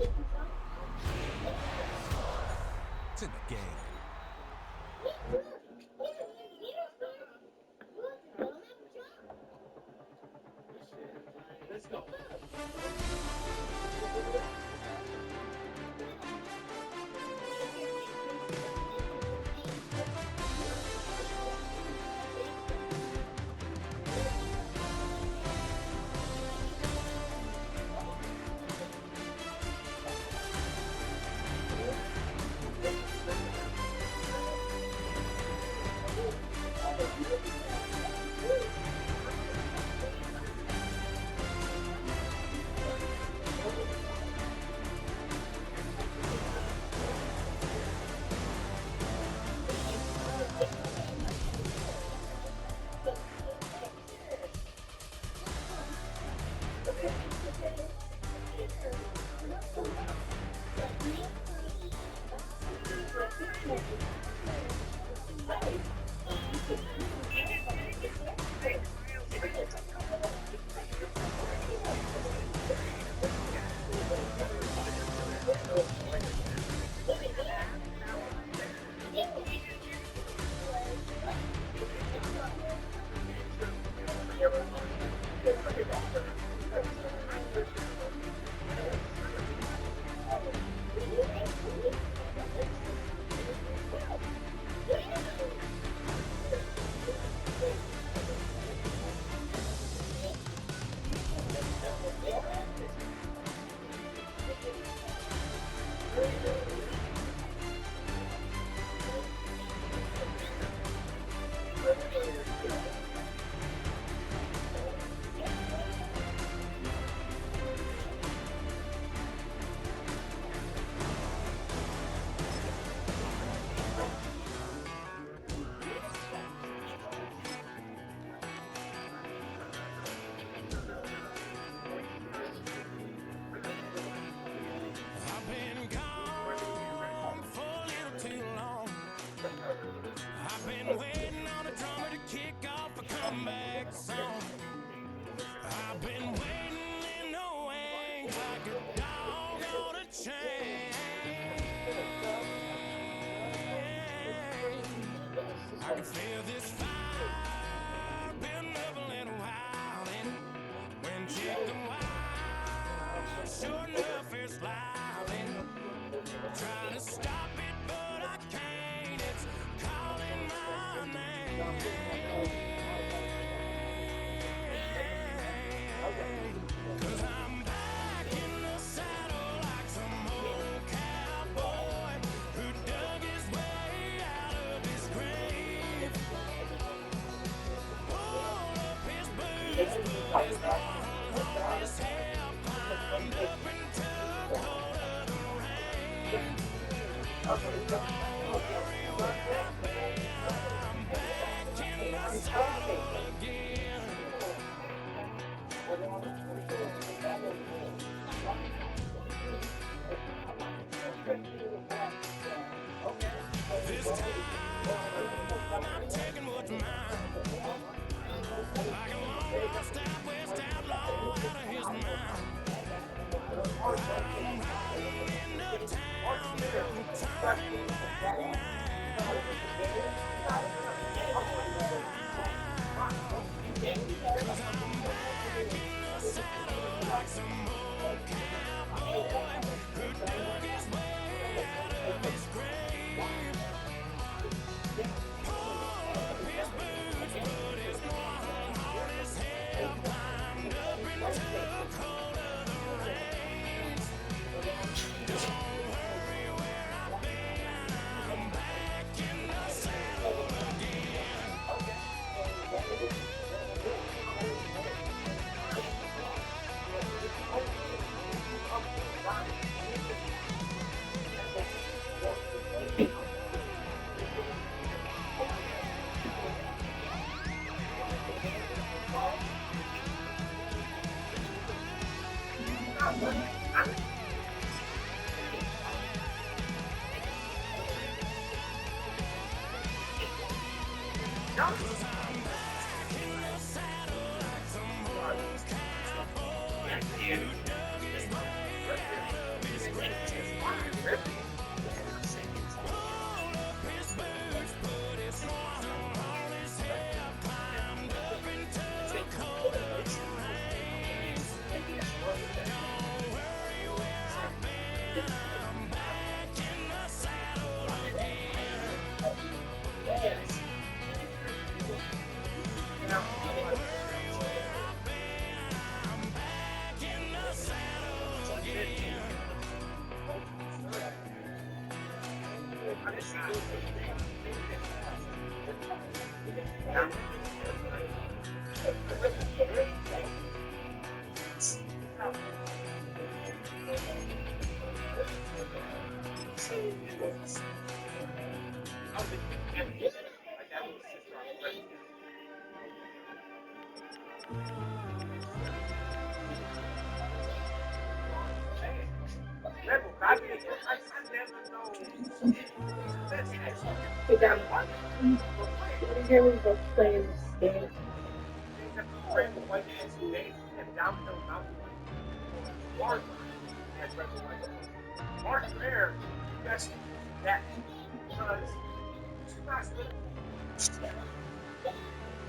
It's in the game. I've been gone for a little too long. I've been waiting on a drummer to kick off a comeback song. I've been waiting in the wings like a dog on a chain. I can feel this fire building up a little while, and when chicken wild, sure enough it's loud, and trying to stop it but I can't. It's calling my name. 'Cause I'm back in the saddle like some old cowboy who dug his way out of his grave. Pulled up his boots, put his one on his hip, climbed up into the cold of the rain. Don't worry where I've been, I'm back in the saddle again. This time I'm taking what's mine. Like a long lost out west outlaw out of his mind. I'm riding into town, no turning back now. 'Cause I'm back in the saddle like some old cowboy who dug his way out of his grave. Pulled up his boots, put his one on his hip, climbed up into the cold of the rains. Don't worry where I've been, I'm back in the saddle again.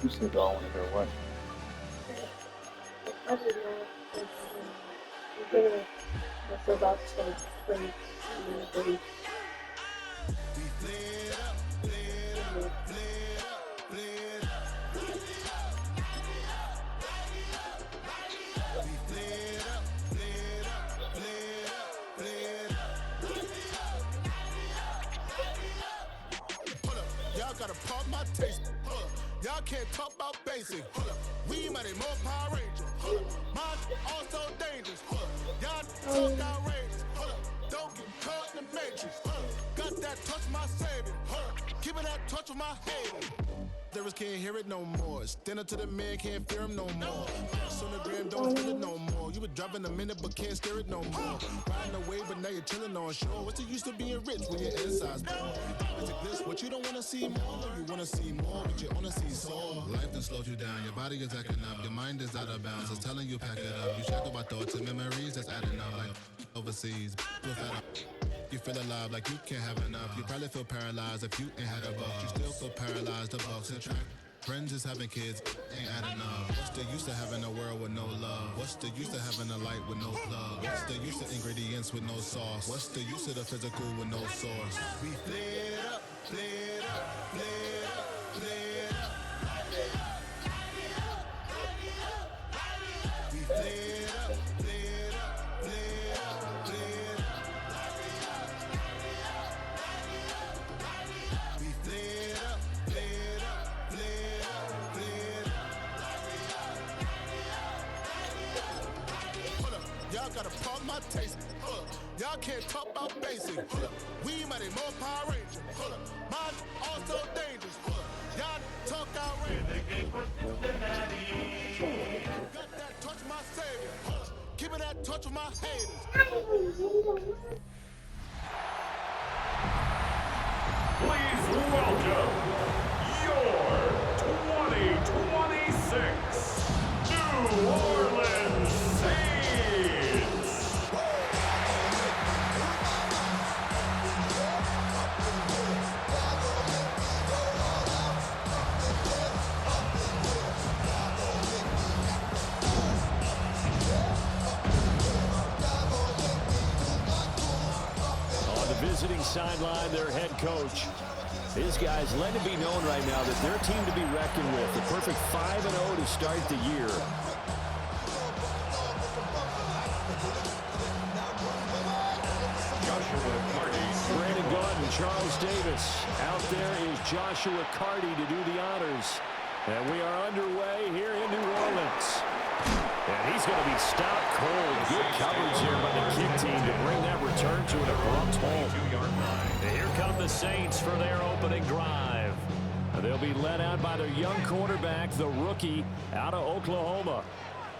You should go on her what? Y'all gotta pump my taste. Y'all can't talk about basic. We might be more Power Ranger. Mine also dangerous. Y'all talk outrageous. Don't get caught in the matrix. Got that touch my savior. Give me that touch with my haters. Lyrics can't hear it no more. Stand up to the man, can't fear him no more. Sonogram don't feel it no more. You were driving a minute but can't steer it no more. Riding away but now you're chilling on shore. What's the use of being rich when your inside's poor? It's a glitch, what you don't wanna see more. You wanna see more, but you wanna see soul. Life done slowed you down, your body is acting up. Your mind is out of bounds, it's telling you pack it up. You shackle by thoughts and memories that's adding up. Like overseas, you feel alive like you can't have enough. You probably feel paralyzed if you ain't had a buck. You still feel paralyzed, the bucks and track. Friends is having kids, ain't adding up. What's the use of having a world with no love? What's the use of having a light with no plug? What's the use of ingredients with no sauce? What's the use of the physical with no source? We flared up, flared up, flared up, flared up. We flared up, flared up, flared up, flared up. We flared up, flared up, flared up, flared up. Hold up, y'all gotta pump my taste. Hold up, y'all can't talk about basic. Hold up, we might be more Power Ranger. Hold up, mine also dangerous. Hold up, y'all talk outrageous. Got that touch my savior. Hold up, give me that touch with my haters. Please welcome your 2026 New Orleans Saints. On the visiting sideline, their head coach. These guys let it be known right now that they're a team to be reckoned with. The perfect 5-0 to start the year. Brandon Gordon, Charles Davis. Out there is Joshua Carty to do the honors. And we are underway here in New Orleans. And he's going to be stopped cold. Good coverage here by the kick team to bring that return to an abrupt halt. And here come the Saints for their opening drive. They'll be led out by their young quarterback, the rookie, out of Oklahoma.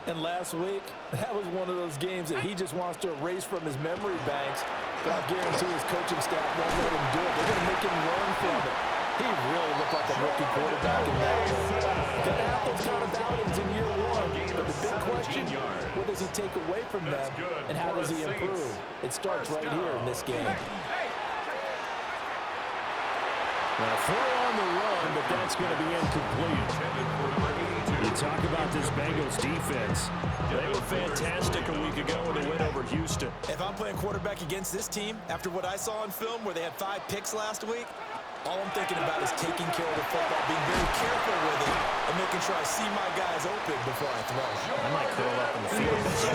And last week, that was one of those games that he just wants to erase from his memory banks. But I guarantee his coaching staff won't let him do it. They're going to make him learn from it. He really looked like a rookie quarterback in that. Going to have those kind of outings in year one. But the big question, what does he take away from them, and how does he improve? It starts right here in this game. Now, throw on the run, but that's going to be incomplete. You talk about this Bengals defense. They were fantastic a week ago with a win over Houston. If I'm playing quarterback against this team, after what I saw on film where they had 5 picks last week, all I'm thinking about is taking care of the football, being very careful with it, and making sure I see my guys open before I throw. I might curl up in the Fields.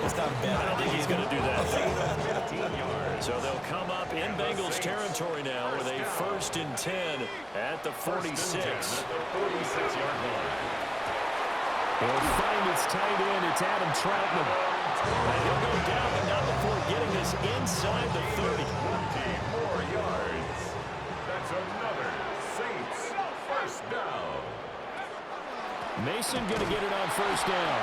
It's not bad. I don't think he's going to do that. So they'll come up in Bengals territory now with a 1st and 10 at the 46. He'll find his tight end. It's Adam Troutman. And he'll go down, but not before getting this inside the 30. 20 more yards. That's another Saints first down. Mason going to get it on 1st down.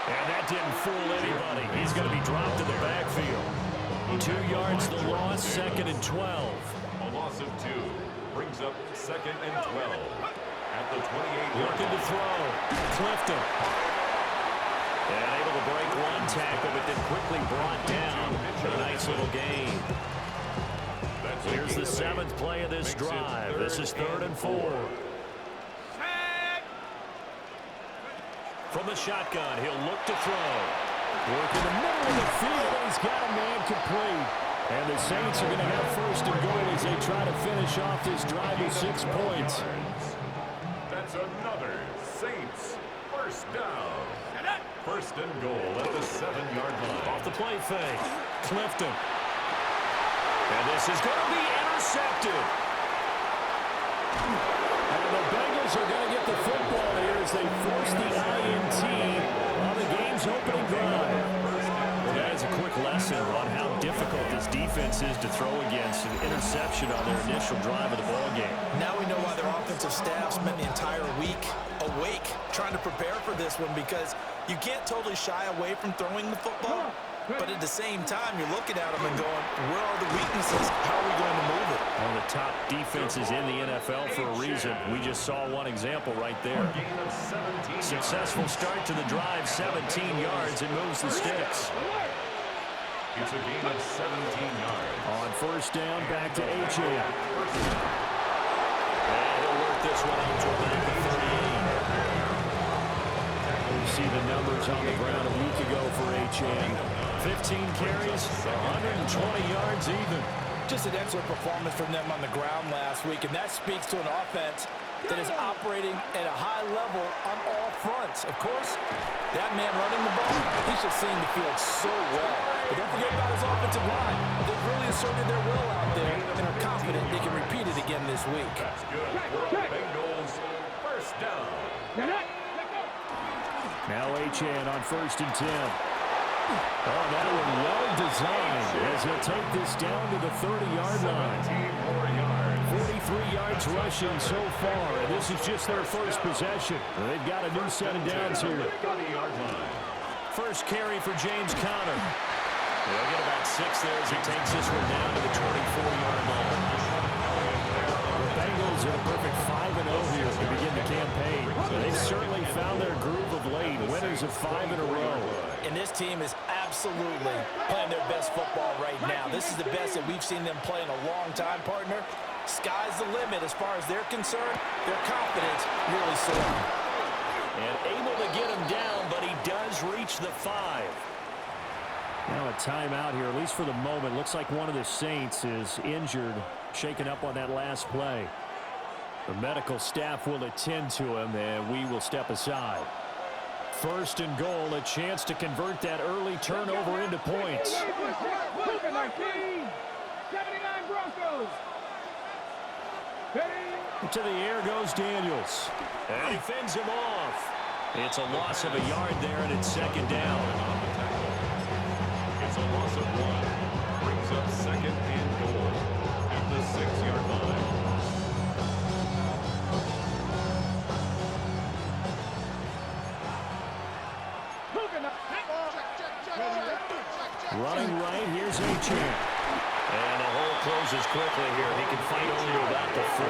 And that didn't fool anybody. He's going to be dropped in the backfield. 2 yards the loss, 2nd and 12. A loss of 2 brings up 2nd and 12 at the 28. Looking to throw. Clifton. And able to break one tackle, but then quickly brought down. A nice little gain. Here's the 7th play of this drive. This is 3rd and 4. From the shotgun, he'll look to throw. Work in the middle of the field, and he's got a man complete. And the Saints are going to have 1st and goal as they try to finish off this drive with 6 points. That's another Saints first down. 1st and goal at the 7-yard line. Off the play fake. Clifton. And this is going to be intercepted. And the Bengals are going to get the football here as they force the INT on the game's opening drive. Well, that is a quick lesson on how difficult this defense is to throw against an interception on their initial drive of the ball game. Now we know why their offensive staff spent the entire week awake trying to prepare for this one, because you can't totally shy away from throwing the football. But at the same time, you're looking at them and going, where are the weaknesses? How are we going to move it? One of the top defenses in the NFL for a reason. We just saw one example right there. Successful start to the drive, 17 yards, and moves the sticks. It's a gain of 17 yards. On 1st down, back to H.A. And he'll work this one out to about the 38. You see the numbers on the ground a week ago for H.A. 15 carries, 120 yards even. Just an excellent performance from them on the ground last week, and that speaks to an offense that is operating at a high level on all fronts. Of course, that man running the ball, he's just seeing the field so well. But don't forget about his offensive line. They've really asserted their will out there and are confident they can repeat it again this week. That's good for Bengals first down. Now H.A. on 1st and 10. Oh, that one well designed as he'll take this down to the 30-yard line. 43 yards rushing so far, and this is just their first possession. They've got a new set of downs here. First carry for James Conner. They'll get about 6 there as he takes this one down to the 24-yard line. The Bengals are a perfect 5-0 here to begin the campaign. They've certainly found their groove of late, winners of 5 in a row. And this team is absolutely playing their best football right now. This is the best that we've seen them play in a long time, partner. Sky's the limit as far as they're concerned. Their confidence really soaring. And able to get him down, but he does reach the 5. Now a timeout here, at least for the moment. Looks like one of the Saints is injured, shaken up on that last play. The medical staff will attend to him, and we will step aside. 1st and goal, a chance to convert that early turnover into points. To the air goes Daniels. And he fends him off. It's a loss of a yard there, and it's 2nd down. It's a loss of 1. Brings up 2nd and goal at the 6-yard line. Running right, here's H.A. And the hole closes quickly here. He can fight only to about the 4.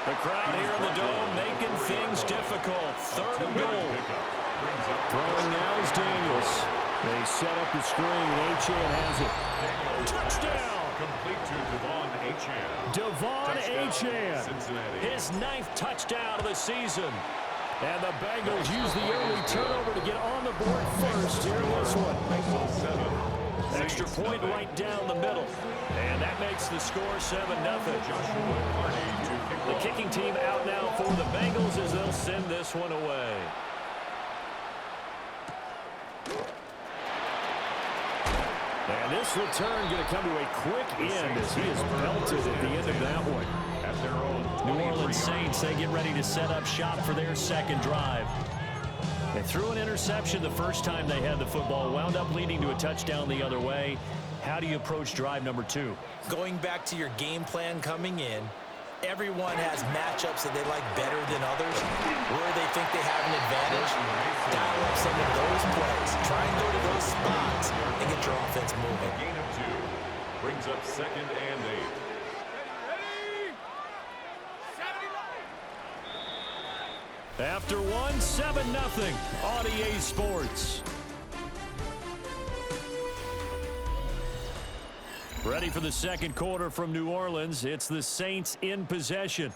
The crowd here in the dome making things difficult. 3rd and goal. Throwing now is Daniels. They set up the screen, and H.A. has it. Touchdown! Complete to Devon Achane. Devon Achane. His 9th touchdown of the season. And the Bengals use the early turnover to get on the board first here in this one. Extra point right down the middle. And that makes the score 7-0. The kicking team out now for the Bengals as they'll send this one away. And this return going to come to a quick end as he is belted at the end of that one. At their own New Orleans Saints, they get ready to set up shop for their second drive. They threw an interception the first time they had the football, wound up leading to a touchdown the other way. How do you approach drive number 2? Going back to your game plan coming in, everyone has matchups that they like better than others. Where they think they have an advantage, dial up some of those plays. Try and go to those spots and get your offense moving. gain of 2. Brings up 2nd and 8. After one, 7-0 on EA Sports. Ready for the second quarter from New Orleans. It's the Saints in possession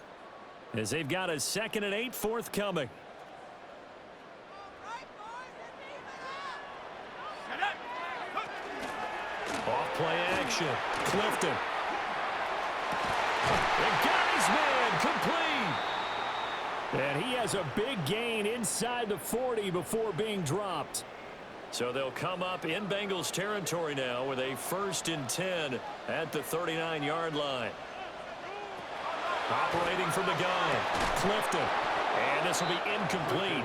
as they've got a 2nd and 8 forthcoming. Off play action. Clifton. The guy's man complete. And he has a big gain inside the 40 before being dropped. So they'll come up in Bengals territory now with a 1st and 10 at the 39-yard line. Operating from the gun, Clifton. And this will be incomplete.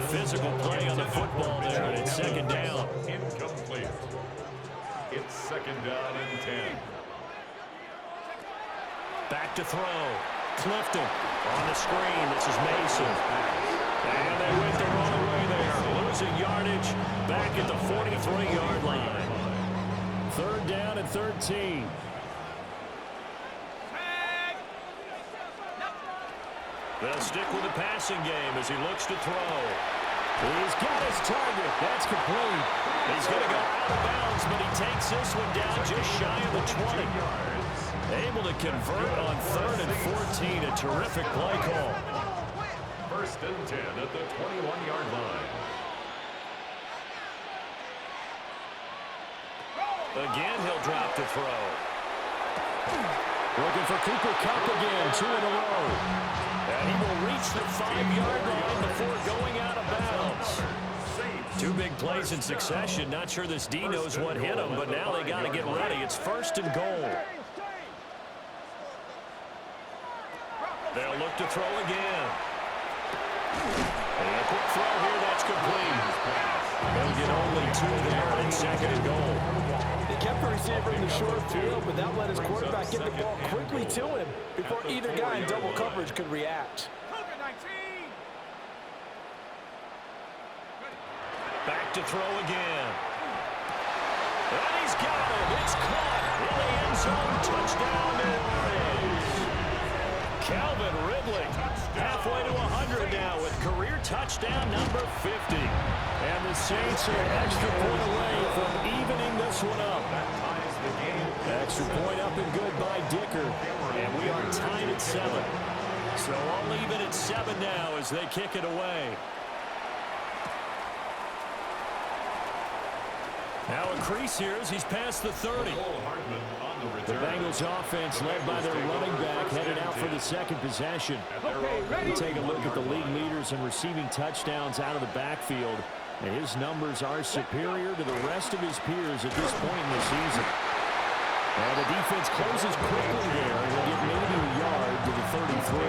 Physical play on the football there, and it's 2nd down. Incomplete. It's 2nd down and 10. Back to throw. Clifton on the screen. This is Mason. And they went the wrong way there. Losing yardage back at the 43-yard line. 3rd down and 13. They'll stick with the passing game as he looks to throw. He's got his target. That's complete. He's going to go out of bounds, but he takes this one down just shy of the 20. Able to convert on 3rd and 14. A terrific play call. 1st and 10 at the 21-yard line. Again, he'll drop to throw. Looking for Cooper Kupp again, 2 in a row. And he will reach the 5-yard line before going out of bounds. 2 big plays in succession. Not sure this D knows what hit him, but now they got to get ready. It's 1st and goal. They'll look to throw again. And a quick throw here, that's complete. They'll get only 2 there, and 2nd and goal. They kept the receiver in the short field, but that let his quarterback get the ball quickly to him before either guy in double coverage could react. Back to throw again. And he's got it. It's caught in the end zone. Touchdown, New Orleans. Calvin Ridley halfway to 100 now with career touchdown number 50. And the Saints are an extra point away from evening this one up. Extra point up and good by Dicker. And we are tied at 7. So I'll leave it at 7 now as they kick it away. Now a crease here as he's past the 30. The Bengals offense led by their running back headed out for the second possession. We take a look at the league leaders in receiving touchdowns out of the backfield. And his numbers are superior to the rest of his peers at this point in the season. And the defense closes quickly there and will get maybe a yard to the 33.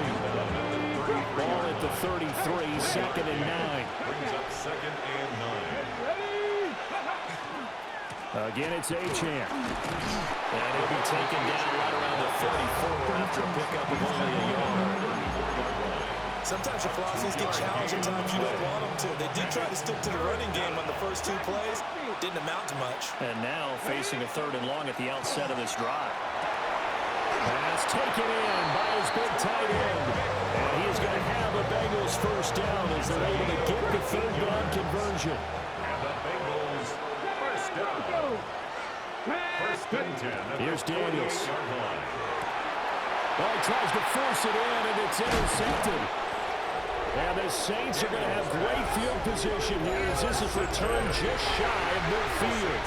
Ball at the 33, 2nd and 9. Brings up 2nd and 9. Again, it's Achane. And he'll be taken down right around the 34 after a pickup of only a yard. Sometimes your philosophies get challenged at times you don't want them to. They did try to stick to the running game on the first 2 plays. Didn't amount to much. And now facing a 3rd and long at the outset of this drive. Pass taken in by his big tight end. And he is going to have a Bengals 1st down as they're able to get the 3rd down conversion. And the Bengals 1st down. 1st and 10. Here's Daniels. 48-yard line. Well, he tries to force it in, and it's intercepted. And the Saints are going to have great field position here as this is returned just shy of midfield.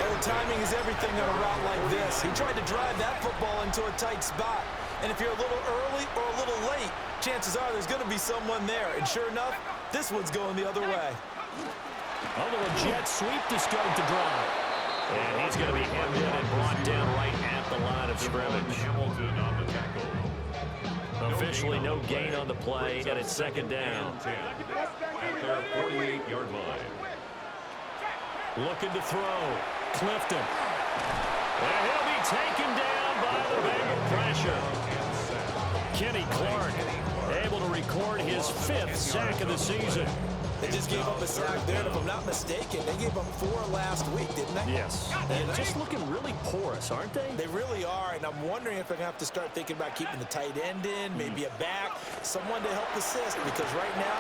Oh, timing is everything on a route like this. He tried to drive that football into a tight spot. And if you're a little early or a little late, chances are there's going to be someone there. And sure enough, this one's going the other way. A little jet sweep to start the drive. And he's going to be hemmed in and brought down right at the line of scrimmage. Hamilton on the tackle. Officially no gain on the play, and it's second down. 10 at their 48-yard line. Looking to throw. Clifton. And he'll be taken down by the Bengal pressure. Kenny Clark able to record his 5th sack of the season. They just gave up a sack there, and if I'm not mistaken, they gave up 4 last week, didn't they? Yes. And just looking really porous, aren't they? They really are, and I'm wondering if they're going to have to start thinking about keeping the tight end in, maybe a back, someone to help assist, because right now...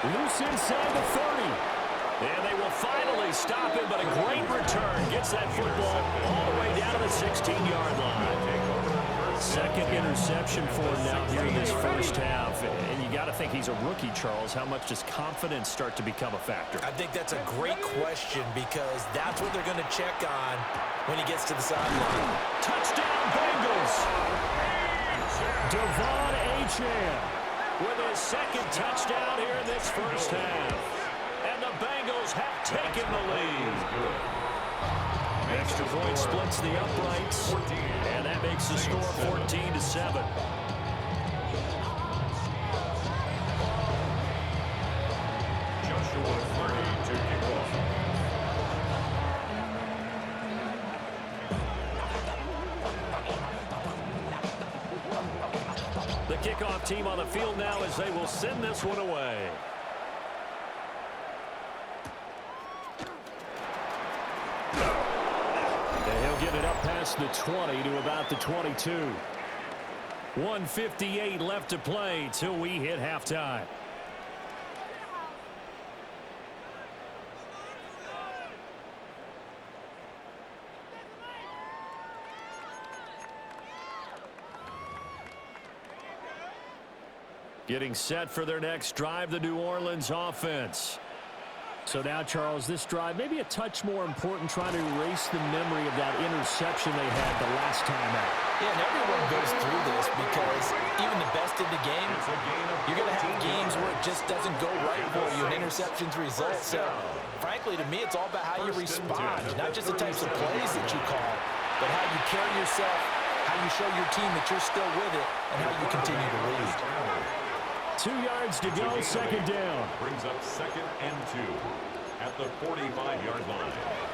Loose inside the 30. And they will finally stop him, but a great return. Gets that football all the way down to the 16-yard line. Second interception for him now here in this first half. And you got to think he's a rookie, Charles. How much does confidence start to become a factor? I think that's a great question because that's what they're going to check on when he gets to the sideline. Touchdown, Bengals! Devon Achane with his second touchdown here in this first half. And the Bengals have taken the lead. Extra point splits the uprights, and that makes the score 14-7. Joshua Carty to kick off. The kickoff team on the field now as they will send this one away. He'll get it up past the 20 to about the 22. 1:58 left to play till we hit halftime. Getting set for their next drive, the New Orleans offense. So now, Charles, this drive maybe a touch more important, trying to erase the memory of that interception they had the last time out. Yeah, and everyone goes through this because even the best in the game, you're going to have games where it just doesn't go right for you and interceptions result. So, frankly, to me, it's all about how you respond, not just the types of plays that you call, but how you carry yourself, how you show your team that you're still with it, and how you continue to lead. 2 yards to go, second down. Brings up 2nd and 2 at the 45-yard line.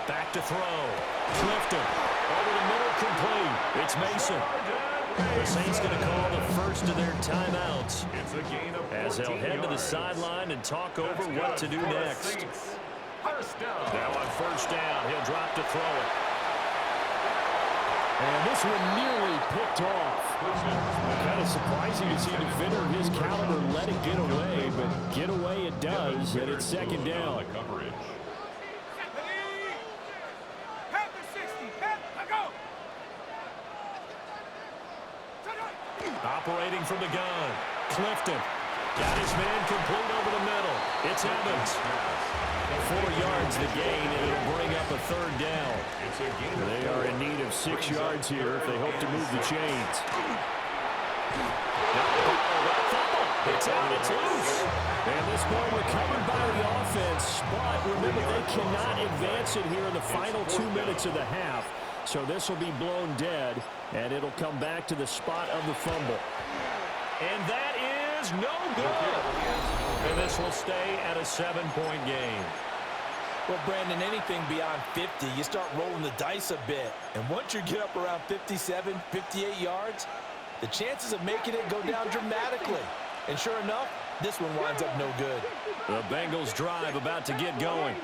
Back to throw. Clifton. Over the middle, complete. It's Mason. The Saints going to call the first of their timeouts It's a gain of 14 as they'll head to the yards. sideline and talk over what to do next. First down. Now on first down, he'll drop to throw it. And this one nearly picked off. Kind of surprising to see a defender of his caliber let it get away, but get away it does, and it's second down. Coverage. Operating from the gun. Clifton got his man complete over the middle. It's Evans. 4 yards the gain, and it'll bring up a third down. They are in need of 6 yards here if they hope to move the chains. It's out, it's loose. And this ball recovered by the offense, but remember they cannot advance it here in the final 2 minutes of the half. So this will be blown dead, and it'll come back to the spot of the fumble. And that is no good. And this will stay at a 7-point game. Well, Brandon, anything beyond 50, you start rolling the dice a bit. And once you get up around 57, 58 yards, the chances of making it go down dramatically. And sure enough, this one winds up no good. The Bengals drive about to get going.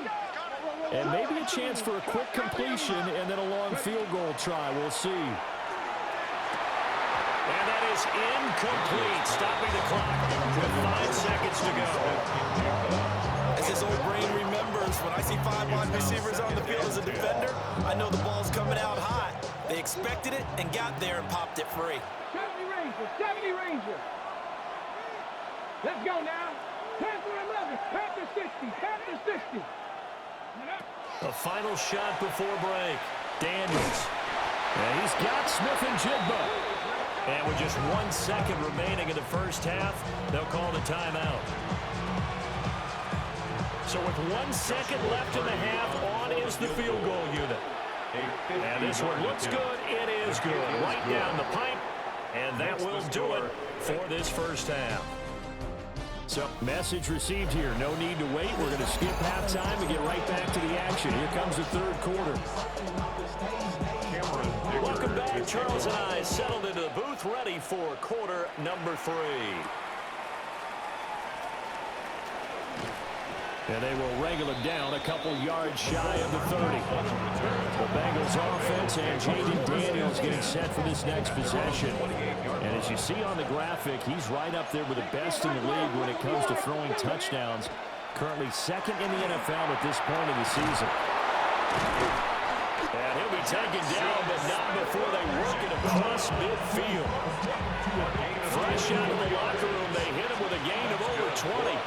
And maybe a chance for a quick completion and then a long field goal try. We'll see. And that is incomplete, stopping the clock with 5 seconds to go. As this old brain remembers, when I see 5 wide receivers on the field as a defender, I know the ball's coming out hot. They expected it and got there and popped it free. 70 Ranger, 70 Ranger. Let's go now. Panther 11, Panther 60, Panther 60. A final shot before break. Daniels. And he's got Smith and Jigba. And with just 1 second remaining in the first half, they'll call the timeout. So with 1 second left in the half, on is the field goal unit. And this one looks good. It is good. Right down the pipe. And that will do it for this first half. So, message received here. No need to wait. We're going to skip halftime and get right back to the action. Here comes the third quarter. Welcome back. Charles and I settled into the booth, ready for quarter number 3. And they will wrangle it down a couple yards shy of the 30. The Bengals offense and Jaden Daniels getting set for this next possession. And as you see on the graphic, he's right up there with the best in the league when it comes to throwing touchdowns. Currently second in the NFL at this point of the season. And he'll be taken down, but not before they work it across midfield. Fresh out of the locker room, they hit him with a gain of over 20.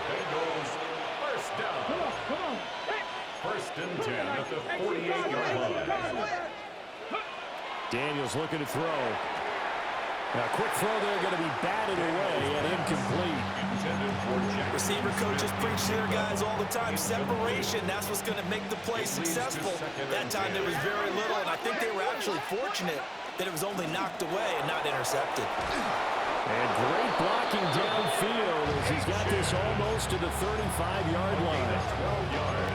First and 10 at the 48-yard line. Daniels looking to throw. Now, quick throw there, going to be batted away and incomplete. Receiver coaches preach to their guys all the time. Separation, that's what's going to make the play successful. That time there was very little, and I think they were actually fortunate that it was only knocked away and not intercepted. And great blocking downfield as he's got this almost to the 35-yard line.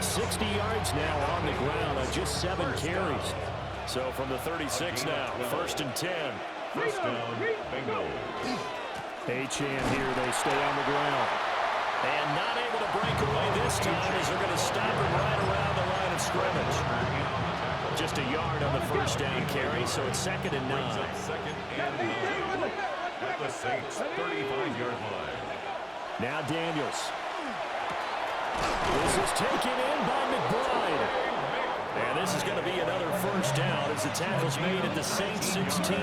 60 yards now on the ground on just 7 carries. So from the 36 now, first and 10. First down, Bengals. Achane here, they stay on the ground. And not able to break away this time as they're going to stop him right around the line of scrimmage. Just a yard on the first down carry, so it's second and 9. Second and 9. At the Saints' 35-yard line. Now Daniels. This is taken in by McBride. And this is going to be another first down as the tackle's made at the Saints 16.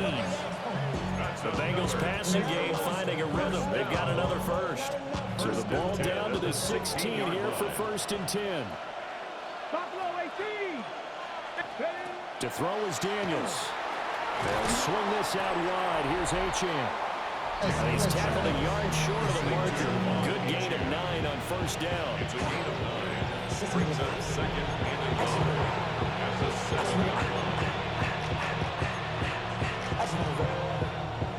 The Bengals passing game finding a rhythm. They've got another first. So the ball down to the 16 here for first and 10. To throw is Daniels. They'll swing this out wide. Here's Achane. And he's tackled a yard short of the marker. Good gain of 9 on first down. It's a gain of 9. Brings up second and 9 at the 7-yard line.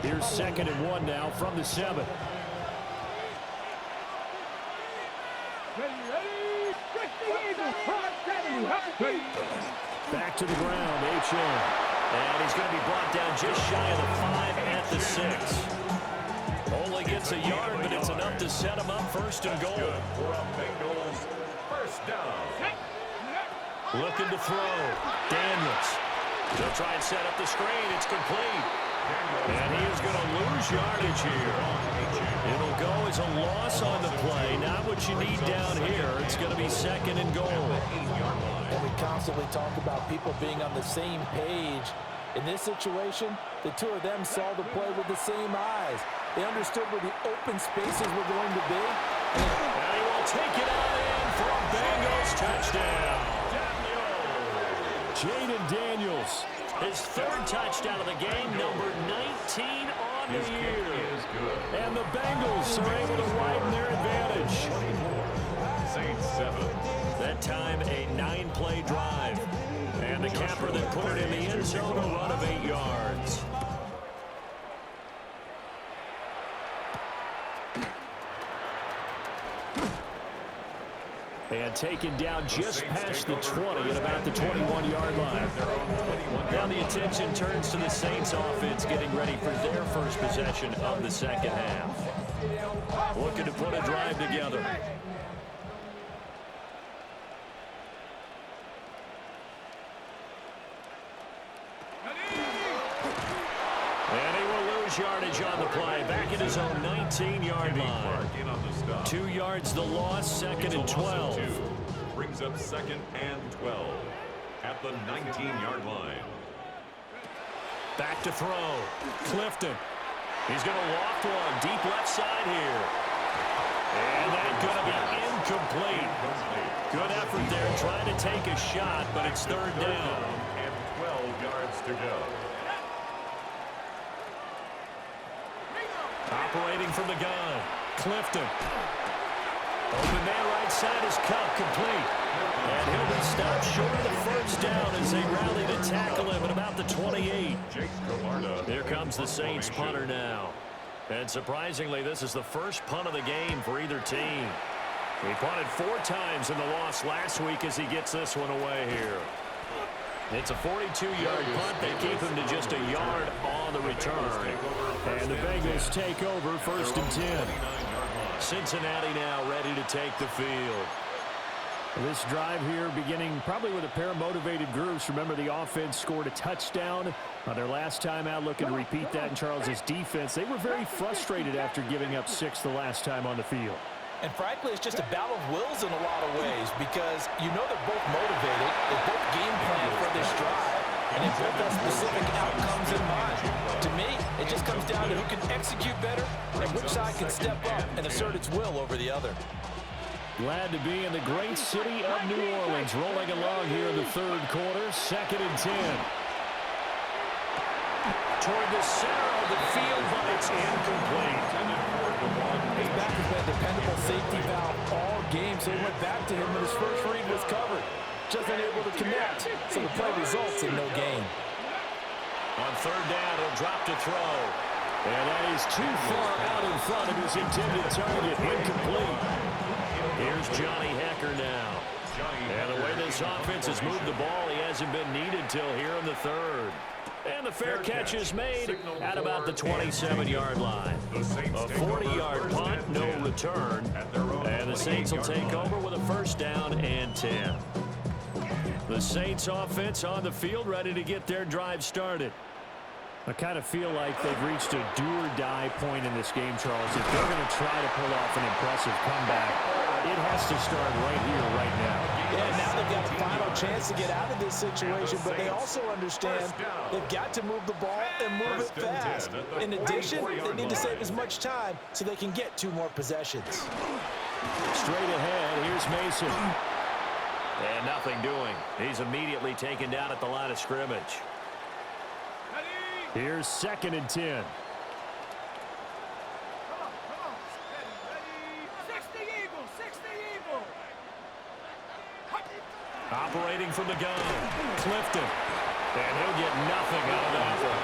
Here's second and 1 now from the 7. Back to the ground, Achane. And he's going to be brought down just shy of the 5 at the 6. Only gets a yard, but it's enough to set him up first and goal. For a Bengals first down. Looking to throw. Daniels. They'll try and set up the screen. It's complete. And he is going to lose yardage here. It'll go as a loss on the play. Not what you need down here. It's going to be second and goal. And we constantly talk about people being on the same page. In this situation, the two of them saw the play with the same eyes. They understood where the open spaces were going to be. And he will take it out in for a Bengals touchdown. Jaden Daniels, his 3rd touchdown of the game, number 19 on the year. And the Bengals are able to widen their advantage. Saints 7. That time a 9-play drive. And the capper that put it in the end zone, a run of 8 yards. And taken down just past the 20 at about the 21-yard line. Now the attention turns to the Saints offense getting ready for their first possession of the second half. Looking to put a drive together. And he will lose yardage on the play. Back at his own 19-yard line. 2 yards the loss, second and 12. Brings up second and 12 at the 19-yard line. Back to throw. Clifton. He's going to loft one. Deep left side here. And that's going to be incomplete. Good effort there trying to take a shot, but it's third down. And 12 yards to go. Operating from the gun. Clifton. Open man right side is cut complete. And he'll be stopped short of the first down as they rally to tackle him at about the 28. Here comes the Saints punter now. And surprisingly, this is the first punt of the game for either team. He punted 4 times in the loss last week as he gets this one away here. It's a 42-yard punt. They keep him to just a yard on the return. And the Bengals take over 1st and 10. Cincinnati now ready to take the field. This drive here beginning probably with a pair of motivated groups. Remember, the offense scored a touchdown on their last time out. Looking to repeat that in Charles's defense. They were very frustrated after giving up 6 the last time on the field. And frankly, it's just a battle of wills in a lot of ways because you know they're both motivated. They both game plan for this drive, and they both have specific outcomes in mind. To me, it just comes down to who can execute better and which side can step up and assert its will over the other. Glad to be in the great city of New Orleans. Rolling along here in the 3rd quarter. 2nd and 10. Toward the center of the field, but it's incomplete. His back has been a dependable safety valve all game, so he went back to him when his first read was covered. Just unable to connect, so the play results in no gain. On 3rd down, he'll drop to throw. And that is too far out in front of his intended target. Incomplete. Here's Johnny Hecker now. And the way this offense has moved the ball, he hasn't been needed till here in the 3rd. And the fair catch is made at about the 27-yard line. A 40-yard punt, no return. And the Saints will take over with a 1st down and 10. The Saints offense on the field ready to get their drive started. I kind of feel like they've reached a do-or-die point in this game, Charles. If they're going to try to pull off an impressive comeback, it has to start right here, right now. Yeah, now they've got a final chance to get out of this situation, but they also understand they've got to move the ball and move it fast. In addition, they need to save as much time so they can get 2 more possessions. Straight ahead, here's Mason. And nothing doing. He's immediately taken down at the line of scrimmage. Here's 2nd and 10. Operating from the gun, Clifton. And he'll get nothing out of that one.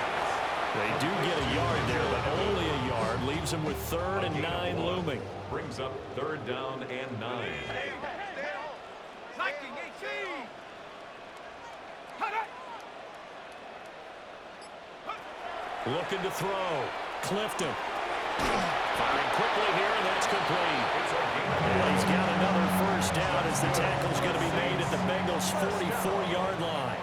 They do get a yard there, but only a yard. Leaves him with 3rd and 9 looming. Brings up 3rd down and 9. Looking to throw. Clifton. Firing quickly here, and that's complete. And he's got another 1st down as the tackle's going to be made at the Bengals' 44-yard line.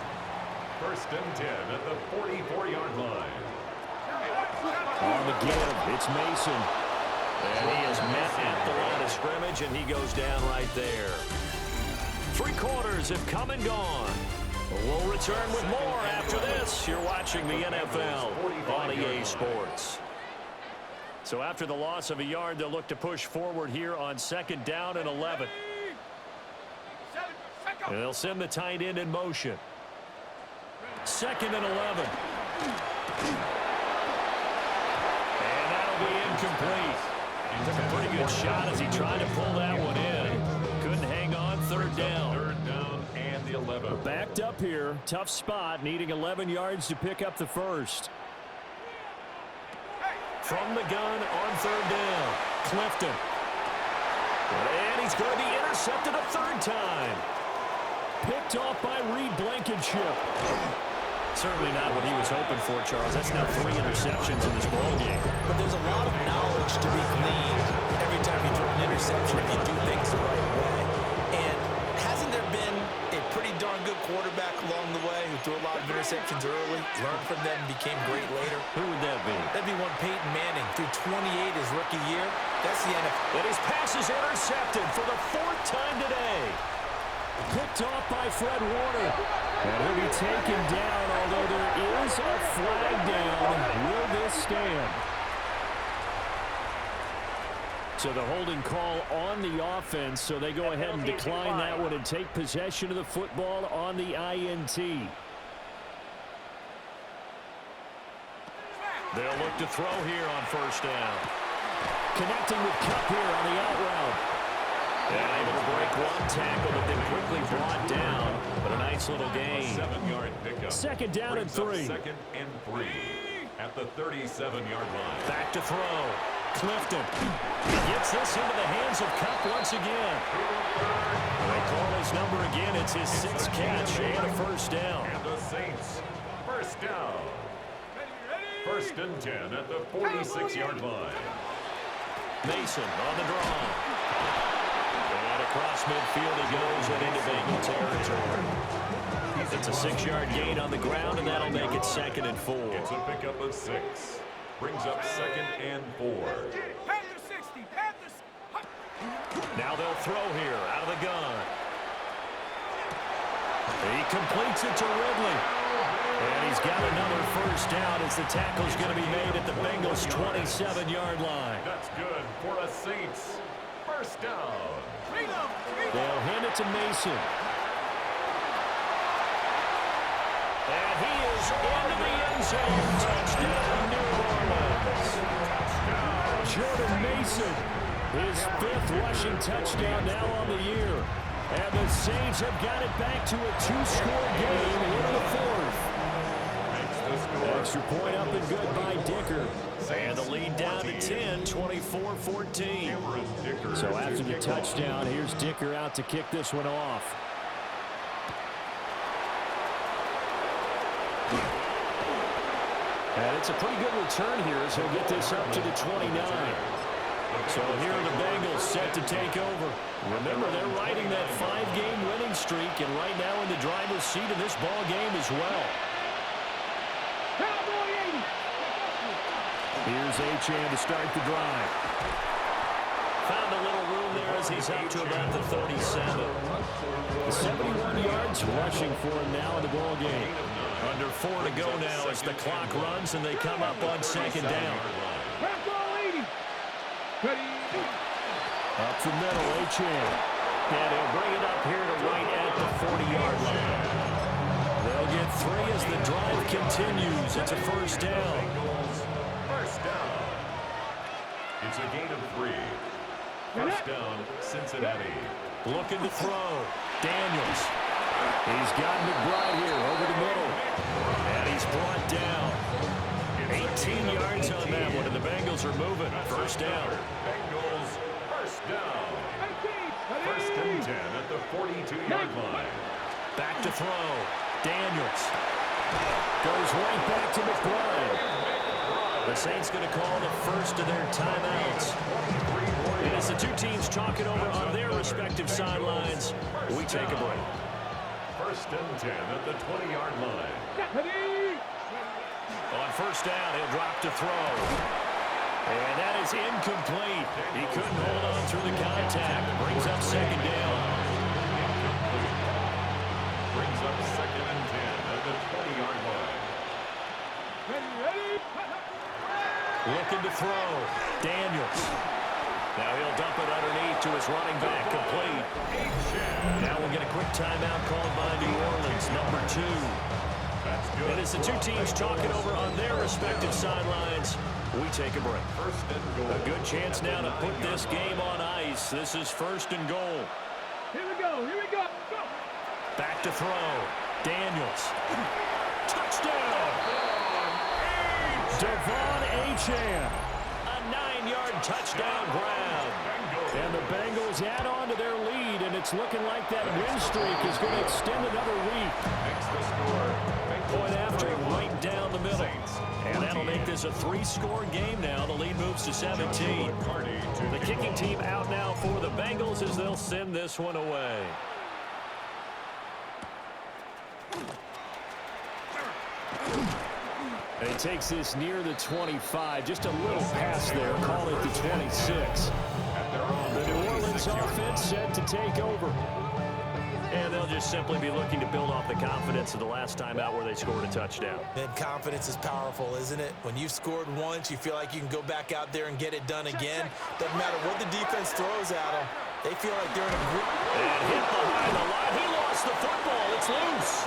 1st and 10 at the 44-yard line. On the give, it's Mason. And he is met at the line of scrimmage, and he goes down right there. 3 quarters have come and gone. We'll return with more after this. You're watching the NFL on EA Sports. So after the loss of a yard, they'll look to push forward here on 2nd down and 11. And they'll send the tight end in motion. 2nd and 11. And that'll be incomplete. Took a pretty good shot as he tried to pull that one in. Couldn't hang on. 3rd down. 3rd down and the 11. Backed up here. Tough spot. Needing 11 yards to pick up the 1st. From the gun on 3rd down. Clifton. And he's going to be intercepted a 3rd time. Picked off by Reed Blankenship. Certainly not what he was hoping for, Charles. That's now 3 interceptions in this ballgame. But there's a lot of knowledge to be gleaned every time you throw an interception if you do things the right way. And hasn't there been a pretty darn good quarterback along the way who threw a lot of interceptions early, learned from them, became great later? Who would that be? That'd be one Peyton Manning. Threw 28 his rookie year. That's the NFL. And his pass is intercepted for the 4th time today. Picked off by Fred Warner. And he'll be taken down, although there is a flag down. Will this stand? So the holding call on the offense, so they go ahead and decline that one and take possession of the football on the INT. They'll look to throw here on 1st down. Connecting with Cup here on the out route. And able to break one tackle, but then quickly brought down. But a nice little gain. 7-yard pickup. Second down and Brings 3. up 2nd and 3 at the 37-yard line. Back to throw. Clifton. He gets this into the hands of Cup once again. They call his number again. It's his 6th catch and a first down. And the Saints, first down. 1st and 10 at the 46-yard line. Mason on the draw. And across midfield he goes and into Bengal territory. It's a 6-yard gain on the ground, and that'll make it 2nd and 4. It's a pickup of 6. Brings up 2nd and 4. Panthers 60. Panthers. Now they'll throw here out of the gun. He completes it to Ridley. And he's got another first down as the tackle's going to be made at the Bengals' 27-yard line. That's good for a Saints. First down. They'll hand it to Mason. And he is into the end zone. Touchdown, New Orleans. Jordan Mason, his 5th rushing touchdown now on the year. And the Saints have got it back to a 2-score game in the 4th. Extra point up and good by Dicker. And the lead down to 10, 24-14. So after the touchdown, here's Dicker out to kick this one off. And it's a pretty good return here as he'll get this up to the 29. So here are the Bengals set to take over. Remember, they're riding that 5-game winning streak, and right now in the driver's seat of this ball game as well. Here's Achane to start the drive. Found a little room there as he's up to about the 37. 71 yards rushing for him now in the ball game. Under 4 to go now as the clock runs and they come up on 2nd down. Up the middle, Achane. And he'll bring it up here to right at the 40-yard line. They'll get 3 as the drive continues. It's a first down. First down. It's a gain of 3. First down, Cincinnati. Looking to throw. Daniels. He's got McBride here over the middle. And he's brought down. 18 yards on that one, and the Bengals are moving. First down. Bengals, first down. 1st and 10 at the 42-yard line. Back to throw. Daniels. Goes right back to McBride. The Saints going to call the first of their timeouts. And as the two teams talking over on their respective sidelines, we take a break. 1st and 10 at the 20-yard line. On first down, he'll drop to throw. And that is incomplete. He couldn't hold on through the contact. Brings up 2nd down. Brings up 2nd and 10 at the 20-yard line. Looking to throw. Daniels. Now he'll dump it underneath to his running back, complete. Now we'll get a quick timeout called by New Orleans, number 2. And as the two teams talking over on their respective sidelines, we take a break. A good chance now to put this game on ice. This is 1st and goal. Here we go. Go. Back to throw. Daniels. Touchdown! Devon Achane. A 9-yard touchdown grab. And the Bengals add on to their lead, and it's looking like that win streak is going to extend another week. Point after, right down the middle. And that'll make this a 3-score game now. The lead moves to 17. The kicking team out now for the Bengals as they'll send this one away. And he takes this near the 25, just a little past there, call it the 26. The New Orleans offense set to take over. And they'll just simply be looking to build off the confidence of the last time out where they scored a touchdown. And confidence is powerful, isn't it? When you've scored once, you feel like you can go back out there and get it done again. Doesn't matter what the defense throws at them. They feel like they're in a group. And hit behind the line. He lost the football. It's loose.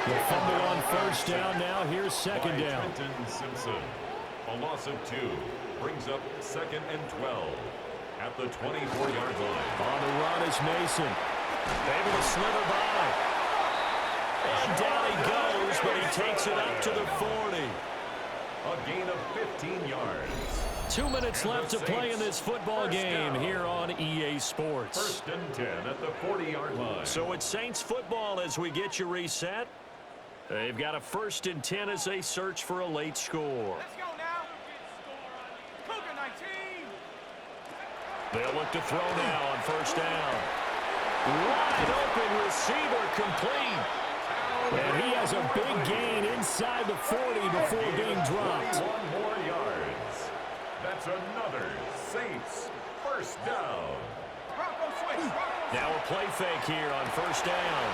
The fumble on first down now. Here's 2nd down. Trenton Simpson. A loss of 2. Brings up 2nd and 12. at the 24-yard line. On the run is Mason. Able to slither by. And down he goes, but he takes it up to the 40. A gain of 15 yards. 2 minutes left to play in this football game here on EA Sports. First and 10 at the 40-yard line. So it's Saints football as we get you reset. They've got a 1st and 10 as they search for a late score. Let's go now. Cougar 19. They'll look to throw now on 1st down. Wide open receiver complete. And he has a big gain inside the 40 before being dropped. 21 more yards. That's another Saints first down. Bronco switch. Now a play fake here on 1st down.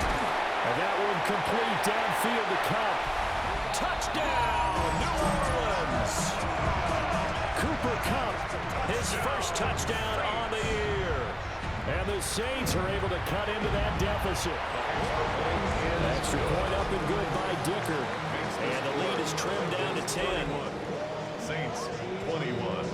And that one complete downfield to Cup. Touchdown, New Orleans. Cooper Kupp, his first touchdown on the year. And the Saints are able to cut into that deficit. Extra point up and good by Dicker. And the lead is trimmed down to 10. Saints 21.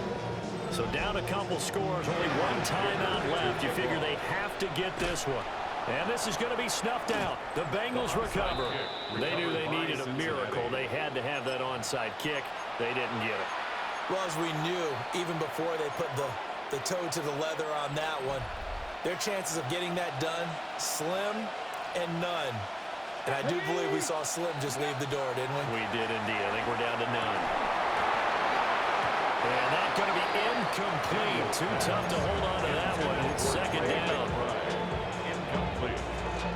So down a couple scores, only one timeout left. You figure they have to get this one. And this is going to be snuffed out. The Bengals recover. They knew they needed a miracle. They had to have that onside kick. They didn't get it. Well, as we knew, even before they put the toe to the leather on that one, their chances of getting that done, slim and none. And I do believe we saw Slim just leave the door, didn't we? We did indeed. I think we're down to none. And that's going to be incomplete. Too tough to hold on to that one. It's 2nd down. Incomplete.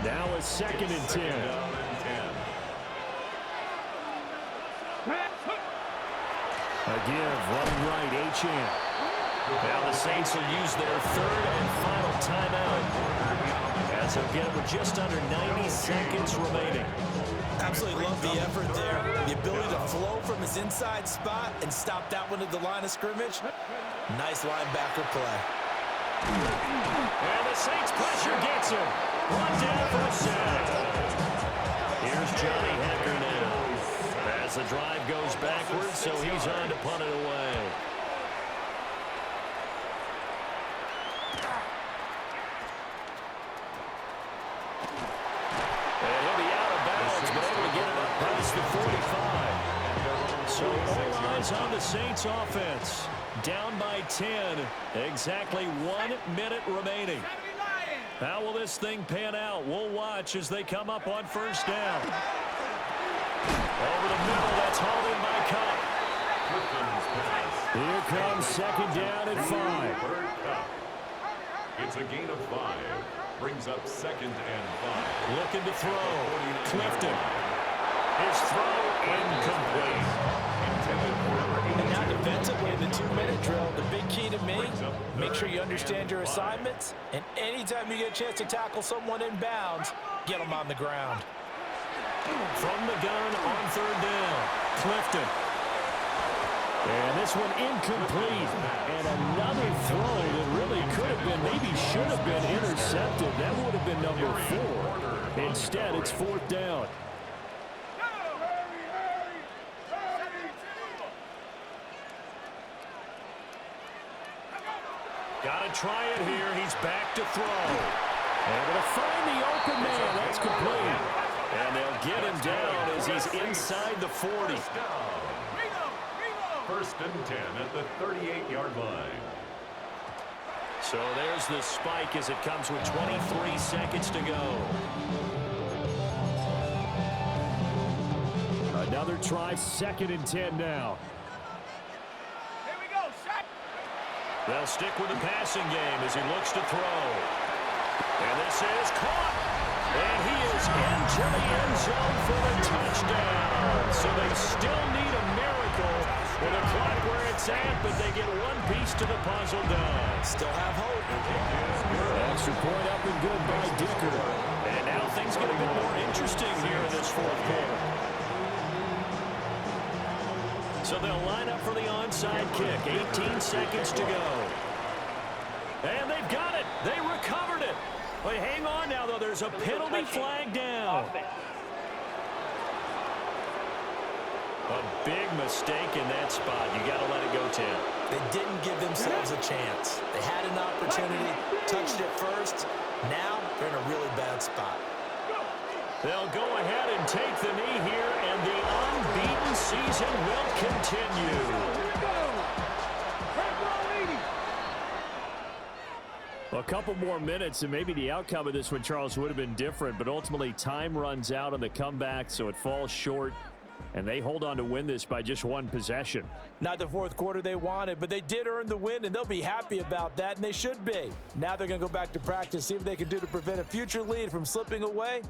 Now a 2nd and 10. Down and 10. A give, running right, Achane. Now the Saints will use their 3rd and final timeout as they'll get it with just under 90 seconds remaining. Absolutely love the effort there. The ability to flow from his inside spot and stop that one at the line of scrimmage. Nice linebacker play. And the Saints pressure gets him. Brought down for a sack. Here's Johnny Hecker now. As the drive goes backwards, so he's on to punt it away. And he'll be out of bounds, but able to get it up past the 45. So all eyes on the Saints offense. Down by 10. Exactly 1 minute remaining. How will this thing pan out? We'll watch as they come up on 1st down. Over the middle, that's hauled in by Kupp. Here comes 2nd down and 5. It's a gain of 5. Brings up 2nd and 5. Looking to throw. Clifton. His throw incomplete. And now defensively in the 2-minute drill, the big key to me, make sure you understand your assignments, and anytime you get a chance to tackle someone in bounds, get them on the ground. From the gun on 3rd down. Clifton. And this one incomplete. And another throw that really could have been, maybe should have been intercepted. That would have been number 4. Instead, it's 4th down. Got to try it here. He's back to throw. Able to find the open man. That's complete. And they'll get him down as he's inside the 40. 1st and 10 at the 38-yard line. So there's the spike as it comes with 23 seconds to go. Another try, 2nd and 10 now. Here we go, shot. They'll stick with the passing game as he looks to throw. And this is caught. And he is into the end zone for the touchdown. So they still need a miracle with a clock where it's at, but they get one piece to the puzzle done. Still have hope. Extra point up and good by Dicker. And now things get a bit more interesting here in this 4th quarter. So they'll line up for the onside kick. 18 seconds to go. And they've got it. They recovered it. But hang on now, though. There's a penalty flag down. A big mistake in that spot. You got to let it go, Tim. They didn't give themselves a chance. They had an opportunity, touched it first. Now they're in a really bad spot. They'll go ahead and take the knee here, and the unbeaten season will continue. A couple more minutes, and maybe the outcome of this one, Charles, would have been different, but ultimately time runs out on the comeback, so it falls short, and they hold on to win this by just one possession. Not the fourth quarter they wanted, but they did earn the win, and they'll be happy about that, and they should be. Now they're going to go back to practice, see if they can do to prevent a future lead from slipping away